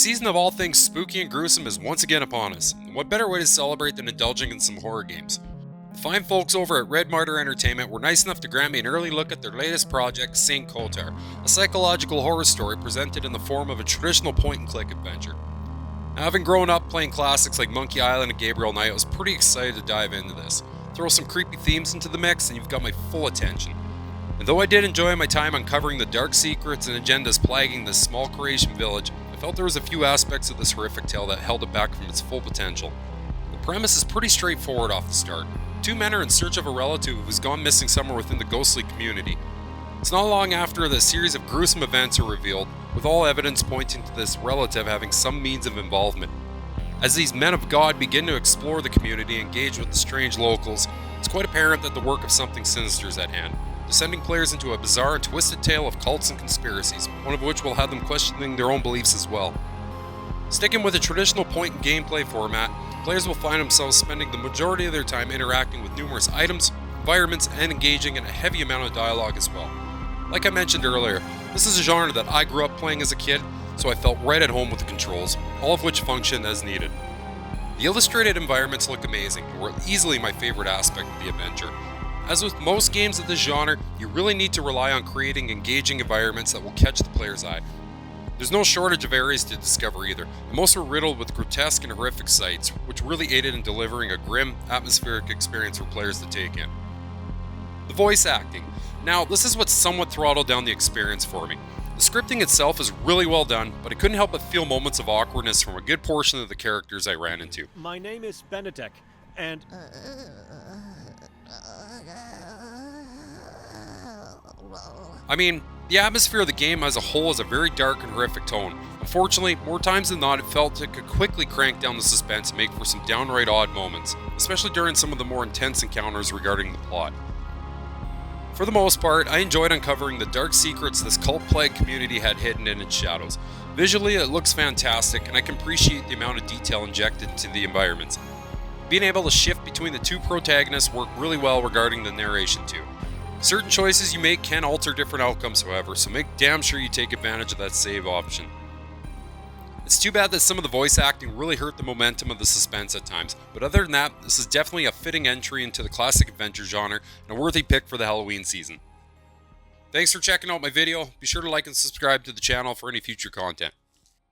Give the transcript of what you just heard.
season of all things spooky and gruesome is once again upon us, and what better way to celebrate than indulging in some horror games? The fine folks over at Red Martyr Entertainment were nice enough to grant me an early look at their latest project, Sveti Kotar, a psychological horror story presented in the form of a traditional point-and-click adventure. Now, having grown up playing classics like Monkey Island and Gabriel Knight, I was pretty excited to dive into this. Throw some creepy themes into the mix and you've got my full attention. And though I did enjoy my time uncovering the dark secrets and agendas plaguing this small Croatian village, I felt there was a few aspects of this horrific tale that held it back from its full potential. The premise is pretty straightforward off the start. Two men are in search of a relative who's gone missing somewhere within the ghostly community. It's not long after that a series of gruesome events are revealed, with all evidence pointing to this relative having some means of involvement. As these men of God begin to explore the community and engage with the strange locals, it's quite apparent that the work of something sinister is at hand, descending players into a bizarre and twisted tale of cults and conspiracies, one of which will have them questioning their own beliefs as well. Sticking with a traditional point and gameplay format, players will find themselves spending the majority of their time interacting with numerous items, environments, and engaging in a heavy amount of dialogue as well. Like I mentioned earlier, this is a genre that I grew up playing as a kid, so I felt right at home with the controls, all of which function as needed. The illustrated environments look amazing and were easily my favorite aspect of the adventure. As with most games of this genre, you really need to rely on creating engaging environments that will catch the player's eye. There's no shortage of areas to discover either, and most were riddled with grotesque and horrific sights, which really aided in delivering a grim, atmospheric experience for players to take in. The voice acting. Now, this is what somewhat throttled down the experience for me. The scripting itself is really well done, but I couldn't help but feel moments of awkwardness from a good portion of the characters I ran into. My name is Benedek, and... I mean, the atmosphere of the game as a whole is a very dark and horrific tone. Unfortunately, more times than not, it felt it could quickly crank down the suspense and make for some downright odd moments, especially during some of the more intense encounters regarding the plot. For the most part, I enjoyed uncovering the dark secrets this cult-plagued community had hidden in its shadows. Visually, it looks fantastic, and I can appreciate the amount of detail injected into the environments. Being able to shift between the two protagonists worked really well regarding the narration too. Certain choices you make can alter different outcomes, however, so make damn sure you take advantage of that save option. It's too bad that some of the voice acting really hurt the momentum of the suspense at times, but other than that, this is definitely a fitting entry into the classic adventure genre and a worthy pick for the Halloween season. Thanks for checking out my video. Be sure to like and subscribe to the channel for any future content.